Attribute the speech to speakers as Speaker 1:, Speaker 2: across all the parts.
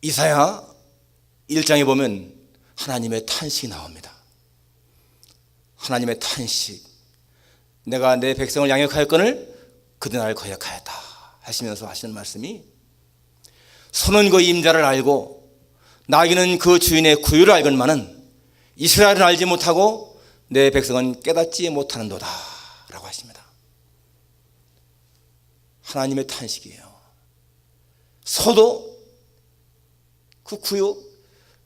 Speaker 1: 이사야 1장에 보면 하나님의 탄식이 나옵니다. 하나님의 탄식. 내가 내 백성을 양육하였거늘 그들 나를 거역하였다 하시면서 하시는 말씀이, 손은 그 임자를 알고 나귀는 그 주인의 구유를 알건만은 이스라엘은 알지 못하고 내 백성은 깨닫지 못하는도다 라고 하십니다. 하나님의 탄식이에요. 소도 그 구유,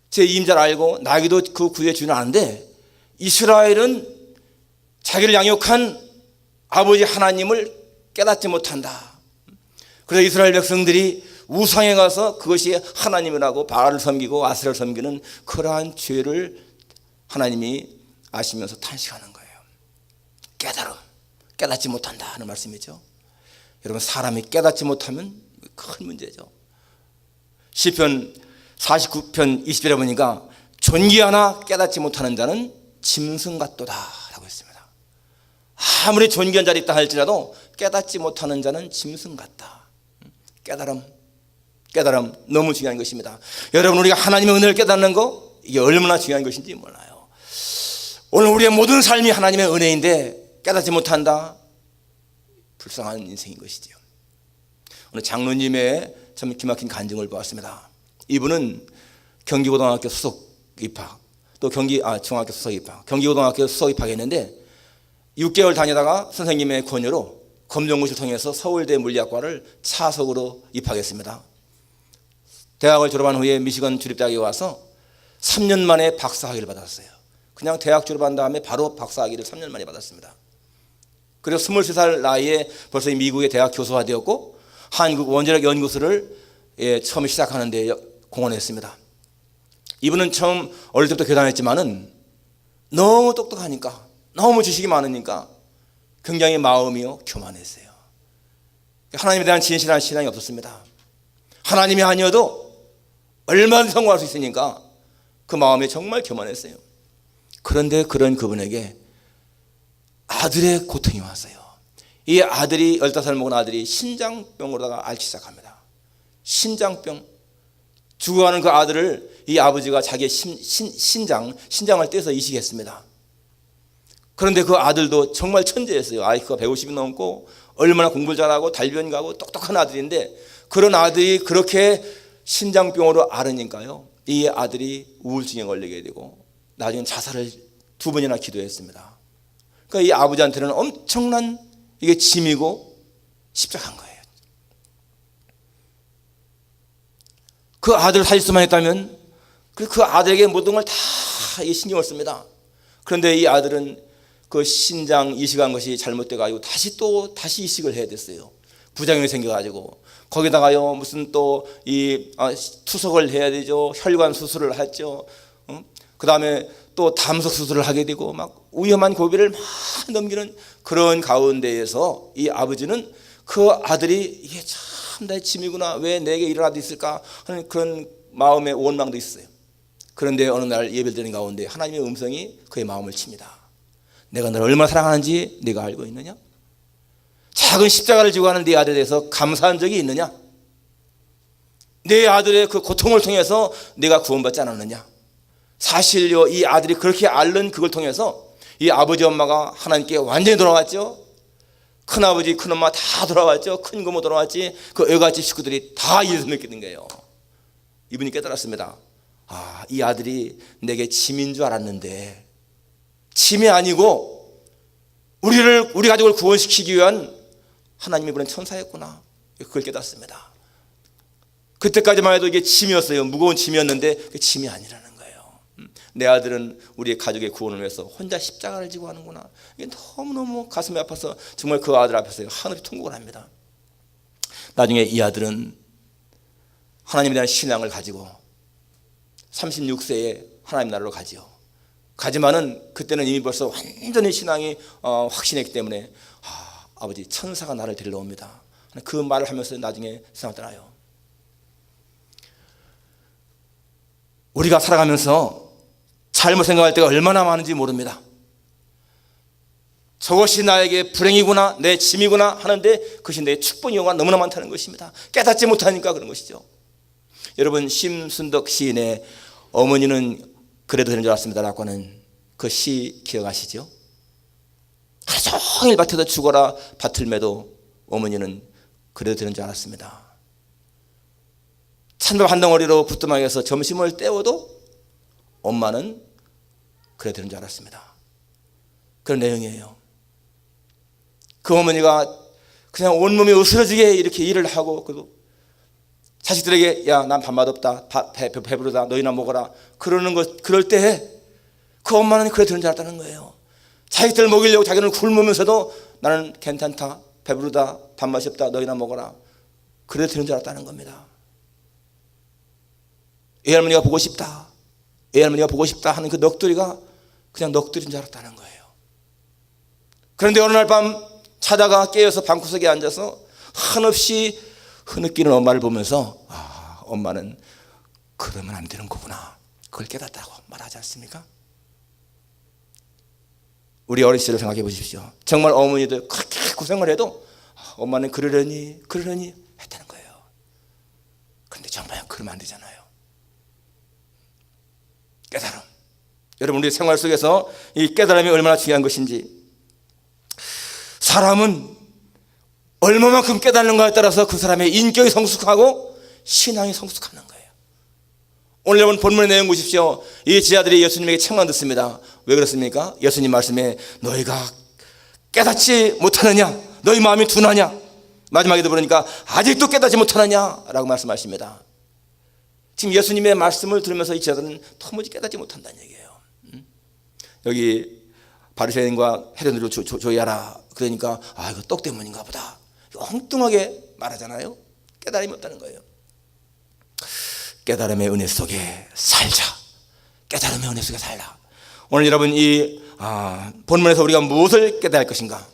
Speaker 1: 제 임자를 알고 나귀도 그 구유의 주인을 아는데 이스라엘은 자기를 양육한 아버지 하나님을 깨닫지 못한다. 그래서 이스라엘 백성들이 우상에 가서 그것이 하나님이라고 바알을 섬기고 아세라를 섬기는 그러한 죄를 하나님이 아시면서 탄식하는 거예요. 깨닫지 못한다 하는 말씀이죠. 여러분, 사람이 깨닫지 못하면 큰 문제죠. 시편 49편 20절에 보니까 존귀하나 깨닫지 못하는 자는 짐승 같도다 라고 했습니다. 아무리 존귀한 자리 있다 할지라도 깨닫지 못하는 자는 짐승 같다. 깨달음 너무 중요한 것입니다. 여러분, 우리가 하나님의 은혜를 깨닫는 거, 이게 얼마나 중요한 것인지 몰라요. 오늘 우리의 모든 삶이 하나님의 은혜인데 깨닫지 못한다, 불쌍한 인생인 것이죠. 오늘 장로님의 참 기막힌 간증을 보았습니다. 이분은 경기고등학교 수석 입학, 또 중학교 수석 입학, 경기고등학교 수석 입학했는데 6개월 다니다가 선생님의 권유로 검정고시를 통해서 서울대 물리학과를 차석으로 입학했습니다. 대학을 졸업한 후에 미시건 주립대학에 와서 3년 만에 박사학위를 받았어요. 그냥 대학 졸업한 다음에 바로 박사학위를 3년 만에 받았습니다. 그리고 23살 나이에 벌써 미국의 대학 교수가 되었고 한국 원자력 연구소를 처음 시작하는 데 공헌했습니다. 이분은 처음 어릴 때부터 교단했지만은 너무 똑똑하니까, 너무 지식이 많으니까 굉장히 마음이요 교만했어요. 하나님에 대한 진실한 신앙이 없었습니다. 하나님이 아니어도 얼마나 성공할 수 있으니까 그 마음이 정말 교만했어요. 그런데 그런 그분에게 아들의 고통이 왔어요. 이 아들이 15살 먹은 아들이 신장병으로다가 앓기 시작합니다. 신장병. 죽어가는 그 아들을 이 아버지가 자기의 신장을 떼서 이식했습니다. 그런데 그 아들도 정말 천재였어요. IQ가 150이 넘고 얼마나 공부를 잘하고 달변 가고 똑똑한 아들인데, 그런 아들이 그렇게 신장병으로 앓으니까요, 이 아들이 우울증에 걸리게 되고 나중에 자살을 2번이나 기도했습니다. 그러니까 이 아버지한테는 엄청난 이게 짐이고 십자가인 거예요. 그 아들을 살릴 수만 했다면 그 아들에게 모든 걸 다 신경을 씁니다. 그런데 이 아들은 그 신장 이식한 것이 잘못돼가지고 다시 이식을 해야 됐어요. 부작용이 생겨가지고 거기다가요 무슨 또 투석을 해야 되죠. 혈관 수술을 했죠. 그 다음에 또 담석 수술을 하게 되고 막 위험한 고비를 막 넘기는 그런 가운데에서 이 아버지는 그 아들이 이게 참 나의 짐이구나, 왜 내게 일어나도 있을까 하는 그런 마음의 원망도 있어요. 그런데 어느 날 예배드리는 가운데 하나님의 음성이 그의 마음을 칩니다. 내가 너를 얼마나 사랑하는지 네가 알고 있느냐? 작은 십자가를 지고 가는 네 아들에 대해서 감사한 적이 있느냐? 내 아들의 그 고통을 통해서 네가 구원받지 않았느냐? 사실요, 이 아들이 그렇게 앓는 그걸 통해서 이 아버지 엄마가 하나님께 완전히 돌아왔죠. 큰아버지 큰엄마 다 돌아왔죠. 큰 고모 돌아왔지. 그 여가집 식구들이 다 예수 믿게 된 거예요. 이분이 깨달았습니다. 이 아들이 내게 짐인 줄 알았는데 짐이 아니고 우리 가족을 구원시키기 위한 하나님이 보낸 천사였구나. 그걸 깨닫습니다. 그때까지만 해도 이게 짐이었어요. 무거운 짐이었는데 그게 짐이 아니라는 거예요. 내 아들은 우리 가족의 구원을 위해서 혼자 십자가를 지고 하는구나. 이게 너무너무 가슴이 아파서 정말 그 아들 앞에서 한없이 통곡을 합니다. 나중에 이 아들은 하나님에 대한 신앙을 가지고 36세에 하나님 나라로 가지요. 가지만은 그때는 이미 벌써 완전히 신앙이 확신했기 때문에 아버지 천사가 나를 데리러 옵니다. 그 말을 하면서 나중에 세상을 떠나요. 우리가 살아가면서 잘못 생각할 때가 얼마나 많은지 모릅니다. 저것이 나에게 불행이구나, 내 짐이구나 하는데 그것이 내 축복이가 너무나 많다는 것입니다. 깨닫지 못하니까 그런 것이죠. 여러분, 심순덕 시인의 어머니는 그래도 되는 줄 알았습니다라고 하는 그 시 기억하시죠? 하루 종일 밭에서 죽어라 밭을 매도 어머니는 그래도 되는 줄 알았습니다. 찬밥 한 덩어리로 부뚜막에서 점심을 때워도 엄마는 그래도 되는 줄 알았습니다. 그런 내용이에요. 그 어머니가 그냥 온몸이 으스러지게 이렇게 일을 하고, 그래도 자식들에게 야, 난 밥맛 없다, 배부르다, 너희나 먹어라 그러는 것, 그럴 때 그 엄마는 그래도 되는 줄 알았다는 거예요. 자식들 먹이려고 자기는 굶으면서도 나는 괜찮다, 배부르다, 밥맛이 없다, 너희나 먹어라 그래도 되는 줄 알았다는 겁니다. 애할머니가 보고 싶다, 애할머니가 보고 싶다 하는 그 넋두리가 그냥 넋두리인 줄 알았다는 거예요. 그런데 어느 날 밤 자다가 깨어서 방구석에 앉아서 한없이 흐느끼는 엄마를 보면서 엄마는 그러면 안 되는 거구나, 그걸 깨닫다고 말하지 않습니까? 우리 어린 시절을 생각해 보십시오. 정말 어머니들 그렇게 고생을 해도 엄마는 그러려니 했다는 거예요. 그런데 정말 그러면 안 되잖아요. 깨달음. 여러분, 우리 생활 속에서 이 깨달음이 얼마나 중요한 것인지, 사람은 얼마만큼 깨닫는가에 따라서 그 사람의 인격이 성숙하고 신앙이 성숙하는 거예요. 오늘 여러분 본문의 내용 보십시오. 이 제자들이 예수님에게 책망 듣습니다. 왜 그렇습니까? 예수님 말씀에 너희가 깨닫지 못하느냐, 너희 마음이 둔하냐, 마지막에도 그러니까 아직도 깨닫지 못하느냐라고 말씀하십니다. 지금 예수님의 말씀을 들으면서 이 제자들은 도무지 깨닫지 못한다는 얘기예요. 여기 바리새인과 헤롯으로 조이하라 그러니까 이거 떡 때문인가 보다, 엉뚱하게 말하잖아요. 깨달음이 없다는 거예요. 깨달음의 은혜 속에 살자. 깨달음의 은혜 속에 살라. 오늘 여러분, 이 본문에서 우리가 무엇을 깨달을 것인가?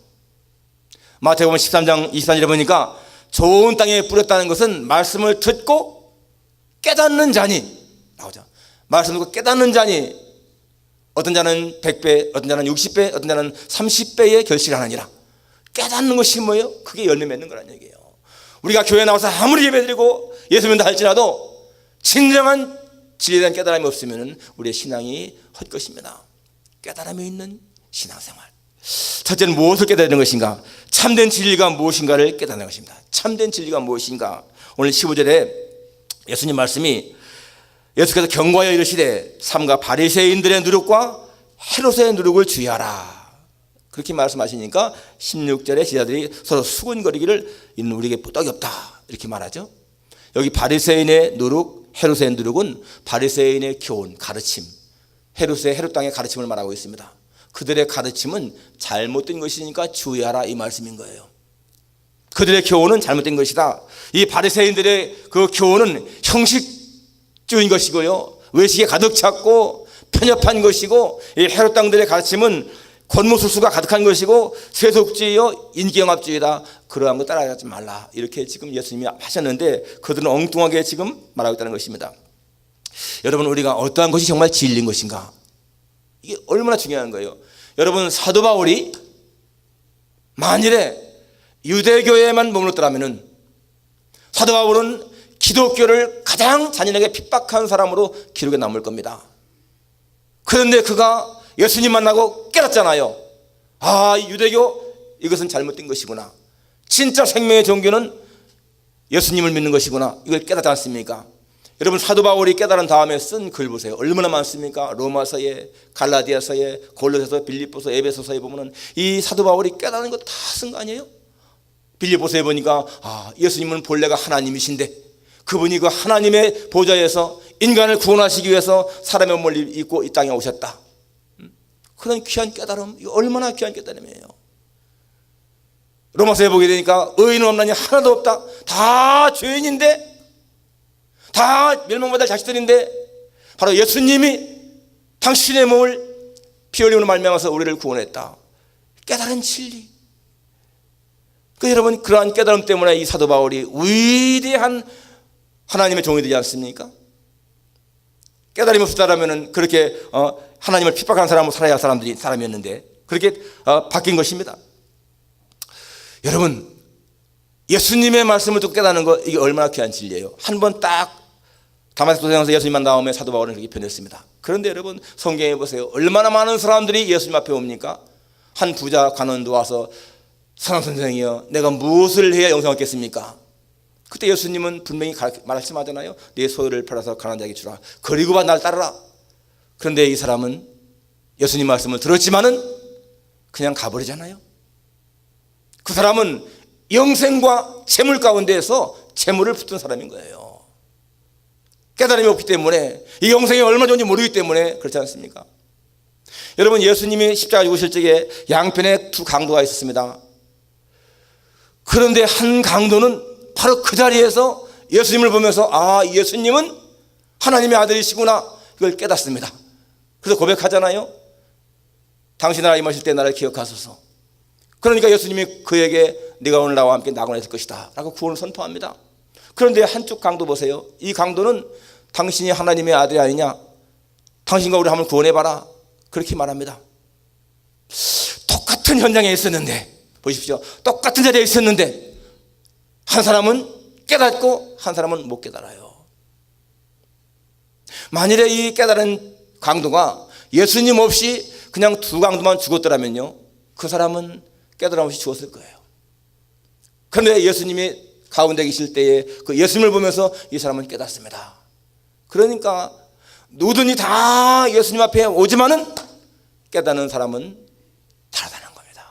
Speaker 1: 마태복음 13장 24절에 보니까 좋은 땅에 뿌렸다는 것은 말씀을 듣고 깨닫는 자니 나오죠. 말씀을 듣고 깨닫는 자니, 어떤 자는 100배, 어떤 자는 60배, 어떤 자는 30배의 결실을 하느니라. 깨닫는 것이 뭐예요? 그게 열매 맺는 거라는 얘기예요. 우리가 교회 나와서 아무리 예배드리고 예수 믿는다 할지라도 진정한 진리에 대한 깨달음이 없으면 우리의 신앙이 헛것입니다. 깨달음이 있는 신앙생활. 첫째는 무엇을 깨달는 것인가? 참된 진리가 무엇인가를 깨닫는 것입니다. 참된 진리가 무엇인가? 오늘 15절에 예수님 말씀이, 예수께서 경고하여 이르시되 삼가 바리새인들의 누룩과 헤롯의 누룩을 주의하라. 그렇게 말씀하시니까 16절에 제자들이 서로 수군거리기를 이는 우리에게 떡이 없다 이렇게 말하죠. 여기 바리새인의 누룩, 헤롯의 누룩은 바리새인의 교훈, 가르침, 헤롯 땅의 가르침을 말하고 있습니다. 그들의 가르침은 잘못된 것이니까 주의하라 이 말씀인 거예요. 그들의 교훈은 잘못된 것이다. 이 바리새인들의 그 교훈은 형식주의인 것이고요, 외식에 가득 찼고 편협한 것이고, 이 헤롯 땅들의 가르침은 권모술수가 가득한 것이고 세속주의요 인기영합주의다. 그러한 거 따라가지 말라. 이렇게 지금 예수님이 하셨는데 그들은 엉뚱하게 지금 말하고 있다는 것입니다. 여러분, 우리가 어떠한 것이 정말 진리인 것인가? 이게 얼마나 중요한 거예요. 여러분, 사도 바울이 만일에 유대교에만 머물렀더라면 사도 바울은 기독교를 가장 잔인하게 핍박한 사람으로 기록에 남을 겁니다. 그런데 그가 예수님 만나고 깨닫잖아요. 유대교 이것은 잘못된 것이구나. 진짜 생명의 종교는 예수님을 믿는 것이구나. 이걸 깨닫지 않습니까? 여러분, 사도 바울이 깨달은 다음에 쓴 글 보세요. 얼마나 많습니까? 로마서에, 갈라디아서에, 골로새서, 빌립보서, 에베소서에 보면은 이 사도 바울이 깨달은 거 다 쓴 거 아니에요? 빌립보서에 보니까 예수님은 본래가 하나님이신데 그분이 그 하나님의 보좌에서 인간을 구원하시기 위해서 사람의 몸을 입고 이 땅에 오셨다. 그런 귀한 깨달음, 이거 얼마나 귀한 깨달음이에요. 로마서에 보게 되니까 의인은 없나니 하나도 없다. 다 죄인인데, 다 멸망받을 자식들인데 바로 예수님이 당신의 몸을 피 흘림으로 말미암아서 우리를 구원했다. 깨달은 진리. 여러분, 그러한 깨달음 때문에 이 사도 바울이 위대한 하나님의 종이 되지 않습니까? 깨달음이 없었다면 그렇게 하나님을 핍박하는 사람으로 살아야 할 사람이었는데 그렇게 바뀐 것입니다. 여러분, 예수님의 말씀을 듣고 깨닫는 거, 이게 얼마나 귀한 진리예요. 한 번 딱 다마스커스 도상에서 예수님만 나오면 사도 바울은 그렇게 변했습니다. 그런데 여러분 성경에 보세요. 얼마나 많은 사람들이 예수님 앞에 옵니까? 한 부자 관원도 와서 선한 선생이여 내가 무엇을 해야 영생을 얻겠습니까? 그때 예수님은 분명히 말씀하잖아요. 네 소유를 팔아서 가난한 자에게 주라. 그리고 날 따르라. 그런데 이 사람은 예수님 말씀을 들었지만은 그냥 가버리잖아요. 그 사람은 영생과 재물 가운데에서 재물을 붙든 사람인 거예요. 깨달음이 없기 때문에 이 영생이 얼마나 좋은지 모르기 때문에 그렇지 않습니까? 여러분 예수님이 십자가 죽으실 적에 양편에 두 강도가 있었습니다. 그런데 한 강도는 바로 그 자리에서 예수님을 보면서 아 예수님은 하나님의 아들이시구나 이걸 깨닫습니다. 그래서 고백하잖아요. 당신 나라 임하실 때 나를 기억하소서. 그러니까 예수님이 그에게 네가 오늘 나와 함께 낙원에 있을 것이다 라고 구원을 선포합니다. 그런데 한쪽 강도 보세요. 이 강도는 당신이 하나님의 아들이 아니냐, 당신과 우리 한번 구원해봐라 그렇게 말합니다. 똑같은 현장에 있었는데 보십시오. 똑같은 자리에 있었는데 한 사람은 깨닫고 한 사람은 못 깨달아요. 만일에 이 깨달은 강도가 예수님 없이 그냥 두 강도만 죽었더라면요 그 사람은 깨달음 없이 죽었을 거예요. 그런데 예수님이 가운데 계실 때에 그 예수님을 보면서 이 사람은 깨닫습니다. 그러니까 누구든지 다 예수님 앞에 오지만은 깨닫는 사람은 다르다는 겁니다.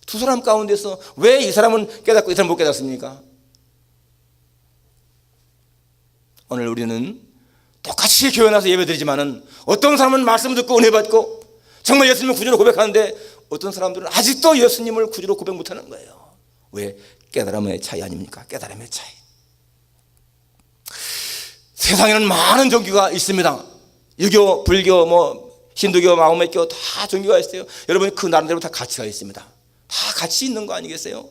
Speaker 1: 두 사람 가운데서 왜 이 사람은 깨닫고 이 사람은 못 깨닫습니까? 오늘 우리는 똑같이 교회 나서 예배드리지만은 어떤 사람은 말씀 듣고 은혜 받고 정말 예수님을 구주로 고백하는데 어떤 사람들은 아직도 예수님을 구주로 고백 못하는 거예요. 왜? 깨달음의 차이 아닙니까? 깨달음의 차이. 세상에는 많은 종교가 있습니다. 유교, 불교, 힌두교, 마호메교 다 종교가 있어요. 여러분 그 나름대로 다 가치가 있습니다. 다 가치 있는 거 아니겠어요?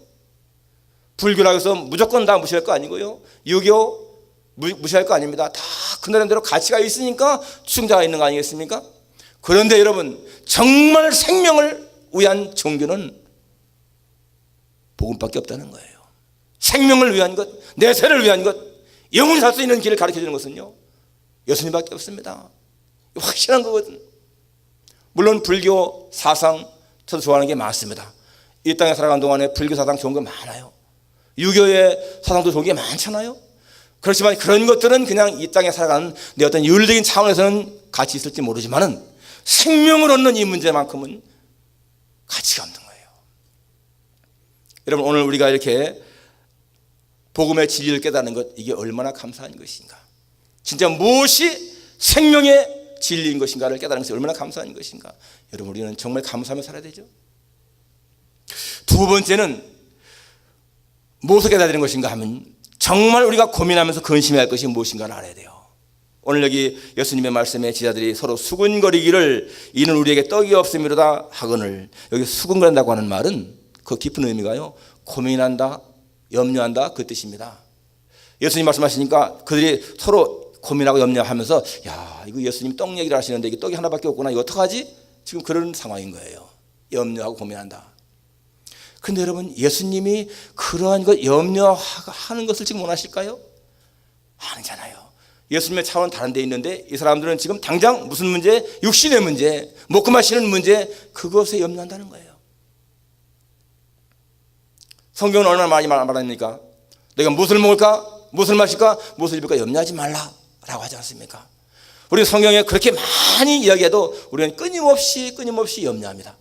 Speaker 1: 불교라고 해서 무조건 다 무시할 거 아니고요. 유교 무시할 거 아닙니다. 다 그 나름대로 가치가 있으니까 충자가 있는 거 아니겠습니까? 그런데 여러분 정말 생명을 위한 종교는 복음밖에 없다는 거예요. 생명을 위한 것, 내세를 위한 것, 영원히 살 수 있는 길을 가르쳐주는 것은요 예수님밖에 없습니다. 확실한 거거든. 물론 불교 사상 저도 좋아하는 게 많습니다. 이 땅에 살아가는 동안에 불교 사상 좋은 거 많아요. 유교의 사상도 좋은 게 많잖아요. 그렇지만 그런 것들은 그냥 이 땅에 살아가는 내 어떤 윤리적인 차원에서는 가치 있을지 모르지만은 생명을 얻는 이 문제만큼은 가치가 없는 거예요. 여러분 오늘 우리가 이렇게 복음의 진리를 깨닫는 것 이게 얼마나 감사한 것인가. 진짜 무엇이 생명의 진리인 것인가를 깨닫는 것이 얼마나 감사한 것인가. 여러분 우리는 정말 감사하며 살아야 되죠. 두 번째는 무엇을 깨달아야 되는 것인가 하면 정말 우리가 고민하면서 근심해야 할 것이 무엇인가를 알아야 돼요. 오늘 여기 예수님의 말씀에 제자들이 서로 수군거리기를 이는 우리에게 떡이 없음이로다 하거늘 여기 수군거린다고 하는 말은 그 깊은 의미가요 고민한다 염려한다 그 뜻입니다. 예수님 말씀하시니까 그들이 서로 고민하고 염려하면서 야 이거 예수님 떡 얘기를 하시는데 이게 떡이 하나밖에 없구나 이거 어떡하지? 지금 그런 상황인 거예요. 염려하고 고민한다. 그런데 여러분 예수님이 그러한 것 염려하는 것을 지금 원하실까요? 아니잖아요. 예수님의 차원은 다른 데 있는데 이 사람들은 지금 당장 무슨 문제? 육신의 문제, 먹고 마시는 문제 그것에 염려한다는 거예요. 성경은 얼마나 많이 말합니까? 내가 무엇을 먹을까? 무엇을 마실까? 무엇을 입을까? 염려하지 말라라고 하지 않습니까? 우리 성경에 그렇게 많이 이야기해도 우리는 끊임없이 염려합니다.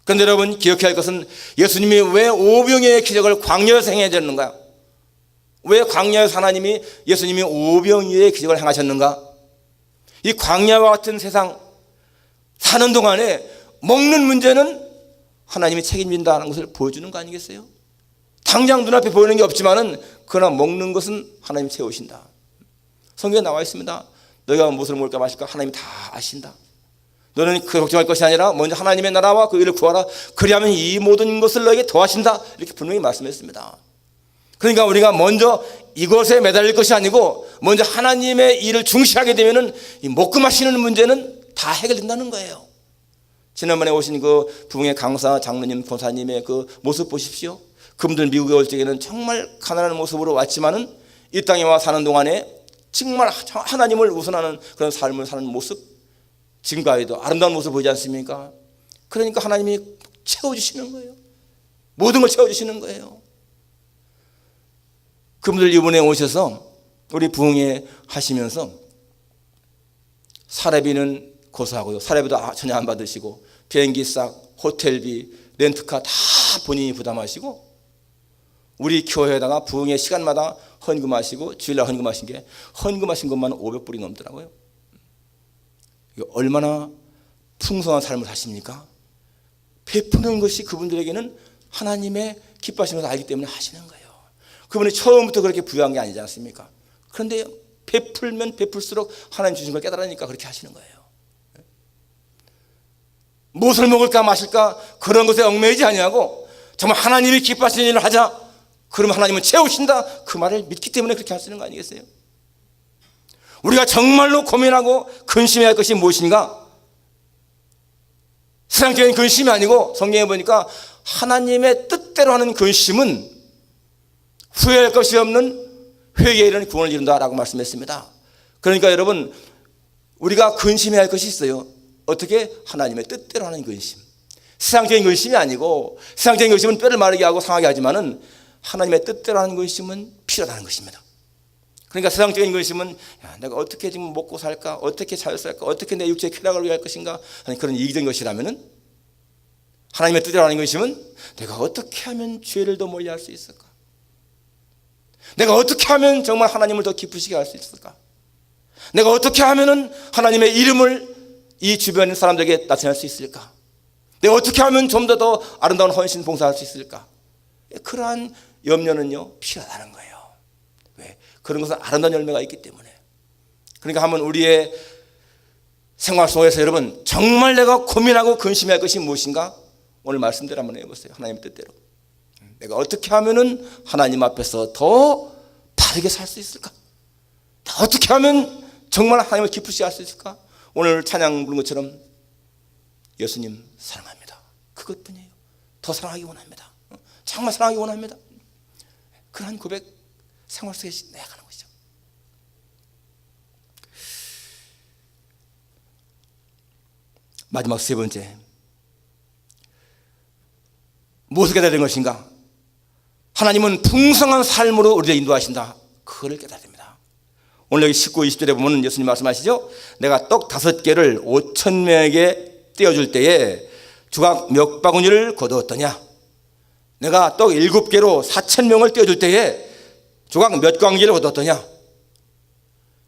Speaker 1: 그런데 여러분 기억해야 할 것은 예수님이 왜 오병이어의 기적을 광야에서 행하셨는가? 왜 광야에서 하나님이 예수님이 오병이어의 기적을 행하셨는가? 이 광야와 같은 세상 사는 동안에 먹는 문제는 하나님이 책임진다는 것을 보여주는 거 아니겠어요? 당장 눈앞에 보이는 게 없지만은 그러나 먹는 것은 하나님이 채우신다. 성경에 나와 있습니다. 너희가 무엇을 먹을까 마실까 하나님이 다 아신다. 너는 그 걱정할 것이 아니라 먼저 하나님의 나라와 그 일을 구하라. 그리하면 이 모든 것을 너에게 더하신다. 이렇게 분명히 말씀했습니다. 그러니까 우리가 먼저 이것에 매달릴 것이 아니고 먼저 하나님의 일을 중시하게 되면은 이 먹고 마시는 문제는 다 해결된다는 거예요. 지난번에 오신 그 부흥의 강사 장로님 권사님의 그 모습 보십시오. 그분들 미국에 올 적에는 정말 가난한 모습으로 왔지만은 이 땅에 와 사는 동안에 정말 하나님을 우선하는 그런 삶을 사는 모습, 지금까지도 아름다운 모습을 보이지 않습니까? 그러니까 하나님이 채워주시는 거예요. 모든 걸 채워주시는 거예요. 그분들 이번에 오셔서 우리 부흥회 하시면서 사례비는 고소하고요, 사례비도 전혀 안 받으시고 비행기 싹, 호텔비, 렌트카 다 본인이 부담하시고 우리 교회에다가 부흥회 시간마다 헌금하시고 주일날 헌금하신 게 헌금하신 것만 500불이 넘더라고요. 얼마나 풍성한 삶을 사십니까? 베푸는 것이 그분들에게는 하나님의 기뻐하시는 것을 알기 때문에 하시는 거예요. 그분이 처음부터 그렇게 부유한 게 아니지 않습니까? 그런데 베풀면 베풀수록 하나님 주신 걸 깨달으니까 그렇게 하시는 거예요. 무엇을 먹을까 마실까 그런 것에 얽매이지 아니하고 정말 하나님이 기뻐하시는 일을 하자, 그러면 하나님은 채우신다, 그 말을 믿기 때문에 그렇게 하시는 거 아니겠어요? 우리가 정말로 고민하고 근심해야 할 것이 무엇인가? 세상적인 근심이 아니고 성경에 보니까 하나님의 뜻대로 하는 근심은 후회할 것이 없는 회개에 이르는 구원을 이룬다라고 말씀했습니다. 그러니까 여러분, 우리가 근심해야 할 것이 있어요. 어떻게? 하나님의 뜻대로 하는 근심. 세상적인 근심이 아니고, 세상적인 근심은 뼈를 마르게 하고 상하게 하지만은 하나님의 뜻대로 하는 근심은 필요하다는 것입니다. 그러니까 세상적인 근심은 내가 어떻게 지금 먹고 살까, 어떻게 잘 살까, 어떻게 내 육체의 쾌락을 위할 것인가 하는 그런 이기적인 것이라면은, 하나님의 뜻대로 하는 근심은 내가 어떻게 하면 죄를 더 멀리 할 수 있을까, 내가 어떻게 하면 정말 하나님을 더 기쁘시게 할 수 있을까, 내가 어떻게 하면은 하나님의 이름을 이 주변 사람들에게 나타낼 수 있을까, 내가 어떻게 하면 좀 더 아름다운 헌신 봉사할 수 있을까. 그러한 염려는요 필요하다는 거예요. 왜? 그런 것은 아름다운 열매가 있기 때문에. 그러니까 한번 우리의 생활 속에서 여러분, 정말 내가 고민하고 근심할 것이 무엇인가, 오늘 말씀대로 한번 해보세요. 하나님의 뜻대로 내가 어떻게 하면은 하나님 앞에서 더 바르게 살 수 있을까, 어떻게 하면 정말 하나님을 기쁘시게 할 수 있을까. 오늘 찬양 부른 것처럼 예수님 사랑합니다, 그것뿐이에요. 더 사랑하기 원합니다. 정말 사랑하기 원합니다. 그러한 고백 생활 속에 내어가는 것이죠. 마지막 세 번째, 무엇을 깨달아야 되는 것인가? 하나님은 풍성한 삶으로 우리를 인도하신다. 그걸 깨달아야 됩니다. 오늘 여기 19, 20절에 보면 예수님 말씀하시죠. 내가 떡 5개를 5,000명에게 떼어줄 때에 조각 몇 바구니를 거두었더냐. 내가 떡 7개로 4,000명을 떼어줄 때에 조각 몇 광기를 거두었더냐.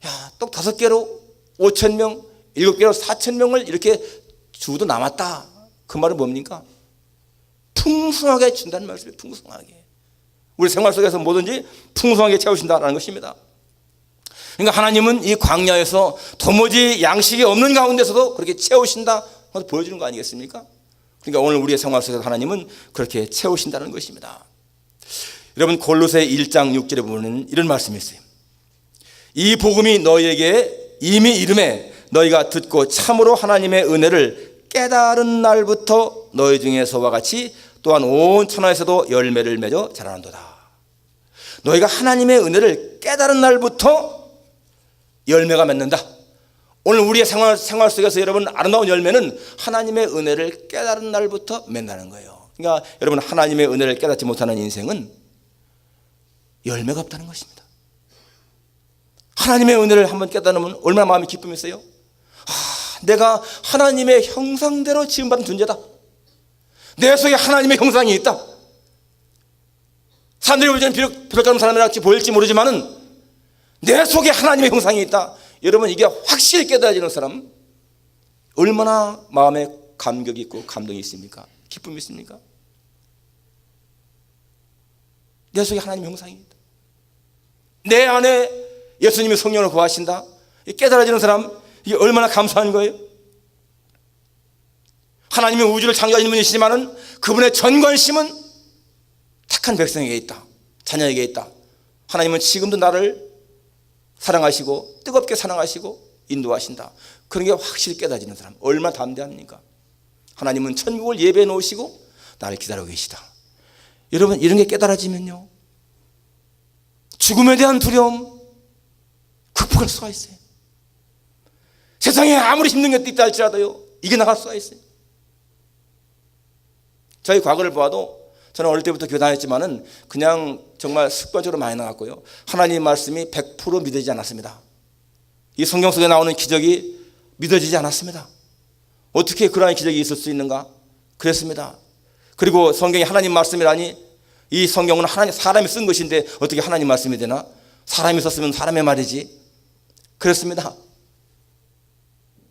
Speaker 1: 야, 떡 5개로 5,000명, 7개로 4,000명을 이렇게 주도 남았다. 그 말은 뭡니까? 풍성하게 준다는 말씀이에요. 풍성하게. 우리 생활 속에서 뭐든지 풍성하게 채우신다는 것입니다. 그러니까 하나님은 이 광야에서 도무지 양식이 없는 가운데서도 그렇게 채우신다 보여주는 거 아니겠습니까? 그러니까 오늘 우리의 생활 속에서 하나님은 그렇게 채우신다는 것입니다. 여러분, 골로새 1장 6절에 보면 이런 말씀이 있어요. 이 복음이 너희에게 이미 이름에 너희가 듣고 참으로 하나님의 은혜를 깨달은 날부터 너희 중에서와 같이 또한 온 천하에서도 열매를 맺어 자라는도다. 너희가 하나님의 은혜를 깨달은 날부터 열매가 맺는다. 오늘 우리의 생활 속에서 여러분, 아름다운 열매는 하나님의 은혜를 깨달은 날부터 맺는다는 거예요. 그러니까 여러분, 하나님의 은혜를 깨닫지 못하는 인생은 열매가 없다는 것입니다. 하나님의 은혜를 한번 깨달으면 얼마나 마음이 기쁨이 있어요. 내가 하나님의 형상대로 지음받은 존재다. 내 속에 하나님의 형상이 있다. 사람들이 볼 때는 비록 그런 사람이라 보일지 모르지만은 내 속에 하나님의 형상이 있다. 여러분, 이게 확실히 깨달아지는 사람 얼마나 마음에 감격이 있고 감동이 있습니까? 기쁨이 있습니까? 내 속에 하나님의 형상이 있다. 내 안에 예수님의 성령을 구하신다. 깨달아지는 사람, 이게 얼마나 감사한 거예요. 하나님의 우주를 창조하신 분이시지만은 그분의 전관심은 택한 백성에게 있다. 자녀에게 있다. 하나님은 지금도 나를 사랑하시고 뜨겁게 사랑하시고 인도하신다. 그런 게 확실히 깨달아지는 사람 얼마나 담대합니까? 하나님은 천국을 예배해 놓으시고 나를 기다리고 계시다. 여러분, 이런 게 깨달아지면요, 죽음에 대한 두려움 극복할 죽을 수가 있어요. 세상에 아무리 힘든 것도 있다 할지라도요, 이겨나갈 수가 있어요. 저희 과거를 보아도 저는 어릴 때부터 교회 다녔지만은 그냥 정말 습관적으로 많이 나갔고요, 하나님 말씀이 100% 믿어지지 않았습니다. 이 성경 속에 나오는 기적이 믿어지지 않았습니다. 어떻게 그러한 기적이 있을 수 있는가 그랬습니다. 그리고 성경이 하나님 말씀이라니, 이 성경은 사람이 쓴 것인데 어떻게 하나님 말씀이 되나? 사람이 썼으면 사람의 말이지. 그랬습니다.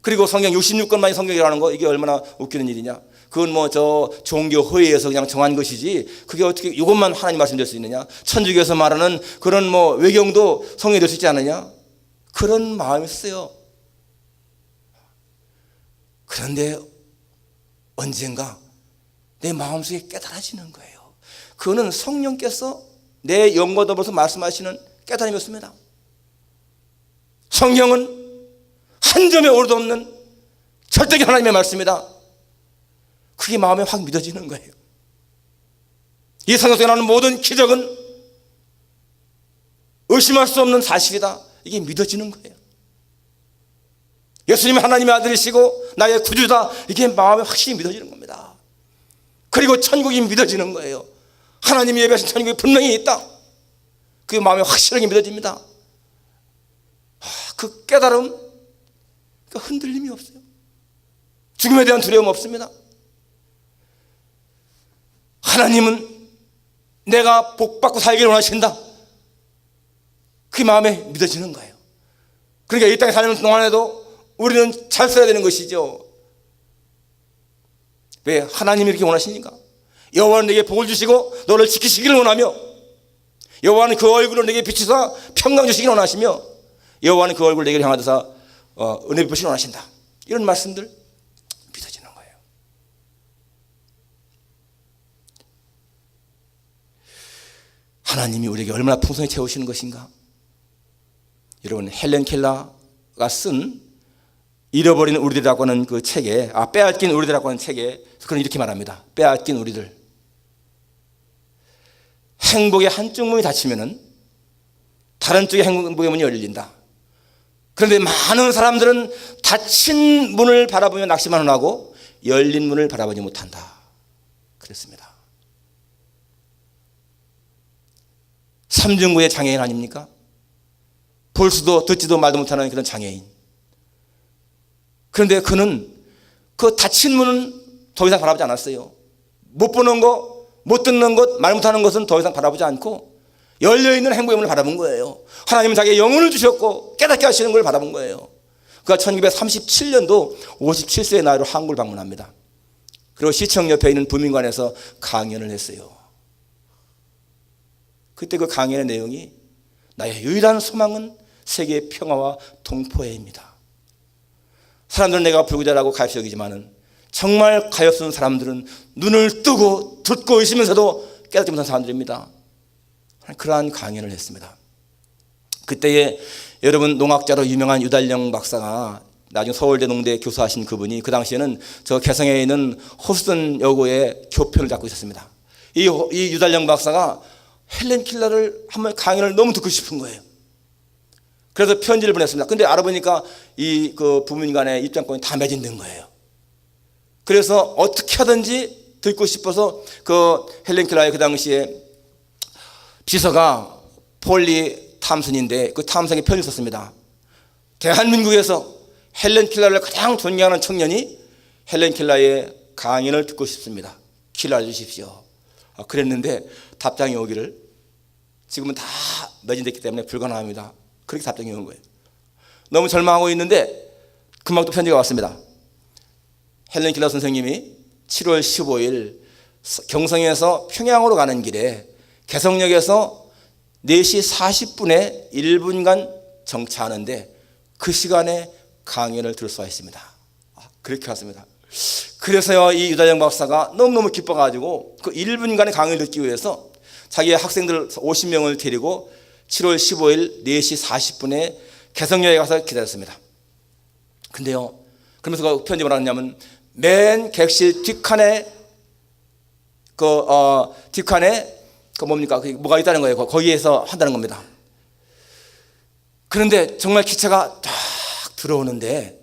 Speaker 1: 그리고 성경 66권만이 성경이라는 거, 이게 얼마나 웃기는 일이냐. 그건 뭐 저 종교 회의에서 그냥 정한 것이지, 그게 어떻게 이것만 하나님 말씀 될 수 있느냐. 천주교에서 말하는 그런 뭐 외경도 성경이 될 수 있지 않느냐. 그런 마음이 있어요. 그런데 언젠가 내 마음속에 깨달아지는 거예요. 그거는 성령께서 내 영과 더불어서 말씀하시는 깨달음이었습니다. 성경은 한 점의 오류도 없는 절대적 하나님의 말씀이다. 그게 마음에 확 믿어지는 거예요. 이 성경 속에 나오는 모든 기적은 의심할 수 없는 사실이다. 이게 믿어지는 거예요. 예수님이 하나님의 아들이시고 나의 구주다, 이게 마음에 확실히 믿어지는 겁니다. 그리고 천국이 믿어지는 거예요. 하나님이 예배하신 천국이 분명히 있다. 그게 마음에 확실하게 믿어집니다. 그 깨달음, 그 흔들림이 없어요. 죽음에 대한 두려움 없습니다. 하나님은 내가 복받고 살기를 원하신다. 그게 마음에 믿어지는 거예요. 그러니까 이 땅에 사는 동안에도 우리는 잘 써야 되는 것이죠. 왜? 하나님이 이렇게 원하시니까. 여호와는 내게 복을 주시고 너를 지키시기를 원하며, 여호와는 그 얼굴을 내게 비추사 평강 주시기를 원하시며, 여호와는 그 얼굴을 내게 향하사 은혜 베푸시기를 원하신다. 이런 말씀들 믿어지는 거예요. 하나님이 우리에게 얼마나 풍성히 채우시는 것인가. 여러분, 헬렌 켈러가 쓴 잃어버린 우리들이라고 하는 그 책에, 빼앗긴 우리들이라고 하는 책에 그는 이렇게 말합니다. 빼앗긴 우리들. 행복의 한쪽 문이 닫히면은 다른 쪽의 행복의 문이 열린다. 그런데 많은 사람들은 닫힌 문을 바라보며 낙심만 하고 열린 문을 바라보지 못한다. 그랬습니다. 삼중구의 장애인 아닙니까? 볼 수도 듣지도 말도 못하는 그런 장애인. 그런데 그는 그 닫힌 문은 더 이상 바라보지 않았어요. 못 보는 것, 못 듣는 것, 말 못하는 것은 더 이상 바라보지 않고 열려있는 행복의 문을 바라본 거예요. 하나님은 자기의 영혼을 주셨고 깨닫게 하시는 걸 바라본 거예요. 그가 1937년도 57세의 나이로 한국을 방문합니다. 그리고 시청 옆에 있는 부민관에서 강연을 했어요. 그때 그 강연의 내용이 나의 유일한 소망은 세계의 평화와 동포애입니다. 사람들은 내가 불구자라고 가엾이 여기지만은 정말 가엾은 사람들은 눈을 뜨고 듣고 있으면서도 깨닫지 못한 사람들입니다. 그러한 강연을 했습니다. 그때에 여러분, 농학자로 유명한 유달령 박사가 나중에 서울대 농대 교수하신 그분이 그 당시에는 저 개성에 있는 호스턴 여고에 교편을 잡고 있었습니다. 이 유달령 박사가 헬렌 켈러를 한번 강연을 너무 듣고 싶은 거예요. 그래서 편지를 보냈습니다. 근데 알아보니까 이 그 부민간의 입장권이 다 매진된 거예요. 그래서 어떻게 하든지 듣고 싶어서 그 헬렌 켈러의 그 당시에 비서가 폴리 탐슨인데 그 탐슨이 편지를 썼습니다. 대한민국에서 헬렌 켈러를 가장 존경하는 청년이 헬렌 켈러의 강연을 듣고 싶습니다. 기다려 주십시오. 그랬는데 답장이 오기를 지금은 다 매진됐기 때문에 불가능합니다. 그렇게 답장이 온 거예요. 너무 절망하고 있는데 금방 또 편지가 왔습니다. 헬렌 켈러 선생님이 7월 15일 경성에서 평양으로 가는 길에 개성역에서 4시 40분에 1분간 정차하는데 그 시간에 강연을 들을 수가 있습니다. 그렇게 왔습니다. 그래서요, 이 유달령 박사가 너무너무 기뻐가지고 그 1분간의 강연을 듣기 위해서 자기의 학생들 50명을 데리고 7월 15일 4시 40분에 개성역에 가서 기다렸습니다. 근데요, 그러면서 그 편지 뭐라 하냐면 맨 객실 뒷칸에 뒷칸에 그 뭡니까? 그 뭐가 있다는 거예요. 거기에서 한다는 겁니다. 그런데 정말 기차가 딱 들어오는데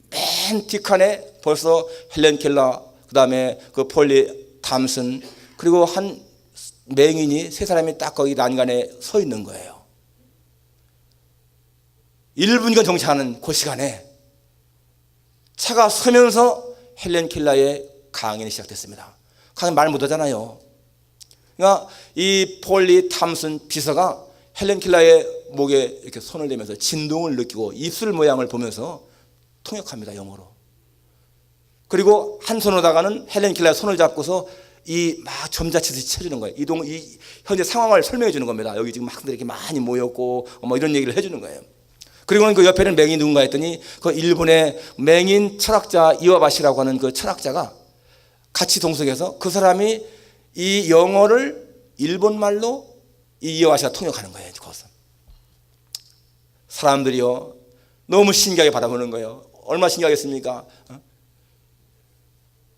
Speaker 1: 맨 뒷칸에 벌써 헬렌 켈러, 그 다음에 그 폴리 탐슨, 그리고 한 맹인이 세 사람이 딱 거기 난간에 서 있는 거예요. 1분간 정차하는 그 시간에 차가 서면서 헬렌 켈러의 강연이 시작됐습니다. 강연 말 못하잖아요. 그러니까 이 폴리 탐슨 비서가 헬렌 켈러의 목에 이렇게 손을 대면서 진동을 느끼고 입술 모양을 보면서 통역합니다, 영어로. 그리고 한 손으로다가는 헬렌 켈러의 손을 잡고서 이 막 점자치듯이 쳐주는 거예요. 이 현재 상황을 설명해 주는 겁니다. 여기 지금 학생들이 이렇게 많이 모였고 뭐 이런 얘기를 해주는 거예요. 그리고는 그 옆에는 맹인이 누군가 했더니 그 일본의 맹인 철학자 이와바시라고 하는 그 철학자가 같이 동석해서 그 사람이 이 영어를 일본말로 이 이와바시가 통역하는 거예요. 그것은. 사람들이요 너무 신기하게 바라보는 거예요. 얼마나 신기하겠습니까?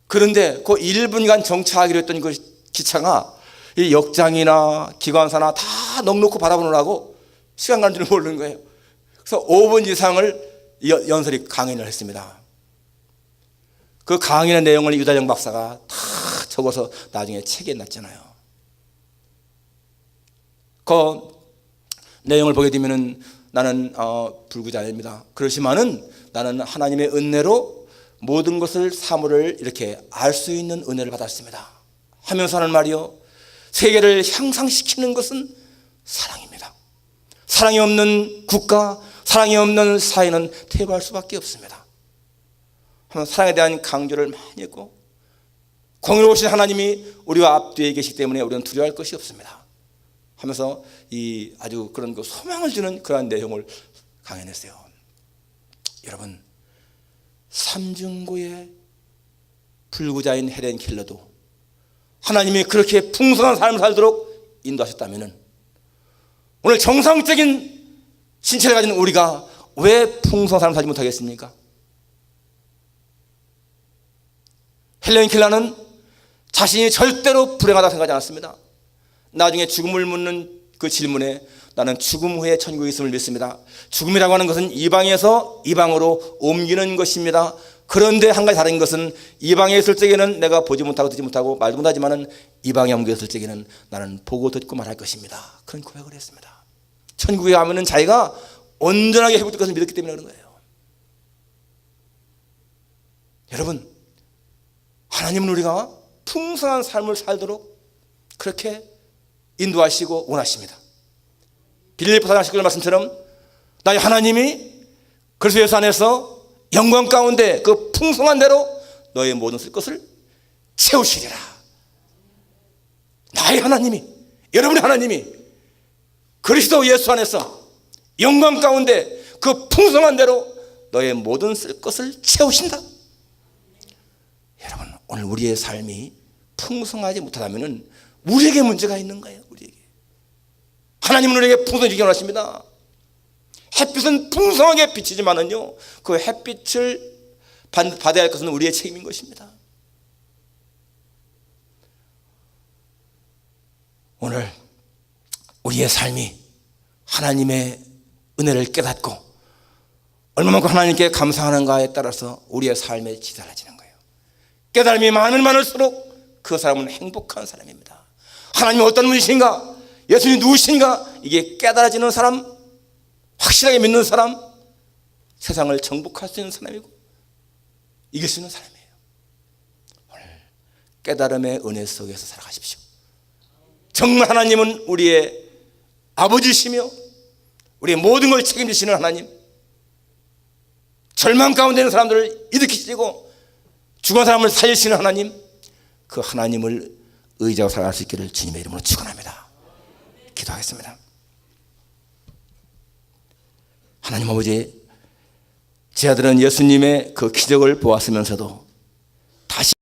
Speaker 1: 그런데 그 1분간 정차하기로 했던 그 기차가 이 역장이나 기관사나 다 넋놓고 바라보느라고 시간 가는 줄 모르는 거예요. 그래서 5분 이상을 연설이 강연을 했습니다. 그 강연의 내용을 유다정 박사가 다 적어서 나중에 책에 놨잖아요. 그 내용을 보게 되면은 나는 불구자입니다. 그렇지만은 나는 하나님의 은혜로 모든 것을 사물을 이렇게 알 수 있는 은혜를 받았습니다 하면서 하는 말이요, 세계를 향상시키는 것은 사랑입니다. 사랑이 없는 국가, 사랑이 없는 사회는 퇴보할 수밖에 없습니다. 사랑에 대한 강조를 많이 했고, 공의로우신 하나님이 우리와 앞뒤에 계시기 때문에 우리는 두려워할 것이 없습니다 하면서 이 아주 그런 그 소망을 주는 그러한 내용을 강연했어요. 여러분, 삼중고의 불구자인 헬렌 켈러도 하나님이 그렇게 풍성한 삶을 살도록 인도하셨다면 오늘 정상적인 신체를 가진 우리가 왜 풍성한 삶을 살지 못하겠습니까? 헬렌 켈러는 자신이 절대로 불행하다고 생각하지 않았습니다. 나중에 죽음을 묻는 그 질문에 나는 죽음 후에 천국에 있음을 믿습니다. 죽음이라고 하는 것은 이방에서 이방으로 옮기는 것입니다. 그런데 한 가지 다른 것은 이방에 있을 적에는 내가 보지 못하고 듣지 못하고 말도 못하지만은 이방에 옮겼을 적에는 나는 보고 듣고 말할 것입니다. 그런 고백을 했습니다. 천국에 가면은 자기가 온전하게 회복될 것을 믿었기 때문에 그런 거예요. 여러분, 하나님은 우리가 풍성한 삶을 살도록 그렇게 인도하시고 원하십니다. 빌립보 4장 19절 말씀처럼 나의 하나님이 그리스도 예수 안에서 영광 가운데 그 풍성한 대로 너의 모든 쓸 것을 채우시리라. 나의 하나님이, 여러분의 하나님이 그리스도 예수 안에서 영광 가운데 그 풍성한 대로 너의 모든 쓸 것을 채우신다. 여러분, 오늘 우리의 삶이 풍성하지 못하다면 우리에게 문제가 있는 거예요. 우리에게. 하나님은 우리에게 풍성하게 원하십니다. 햇빛은 풍성하게 비치지만은요, 그 햇빛을 받아야 할 것은 우리의 책임인 것입니다. 오늘 우리의 삶이 하나님의 은혜를 깨닫고 얼마만큼 하나님께 감사하는가에 따라서 우리의 삶에 지달라지는 거예요. 깨달음이 많을수록 그 사람은 행복한 사람입니다. 하나님이 어떤 분이신가, 예수님이 누구신가, 이게 깨달아지는 사람, 확실하게 믿는 사람, 세상을 정복할 수 있는 사람이고 이길 수 있는 사람이에요. 오늘 깨달음의 은혜 속에서 살아가십시오. 정말 하나님은 우리의 아버지시며 우리의 모든 걸 책임지시는 하나님, 절망 가운데 있는 사람들을 일으키시고 죽은 사람을 살리시는 하나님, 그 하나님을 의지하고 살아갈 수 있기를 주님의 이름으로 축원합니다. 기도하겠습니다. 하나님 아버지, 제 아들은 예수님의 그 기적을 보았으면서도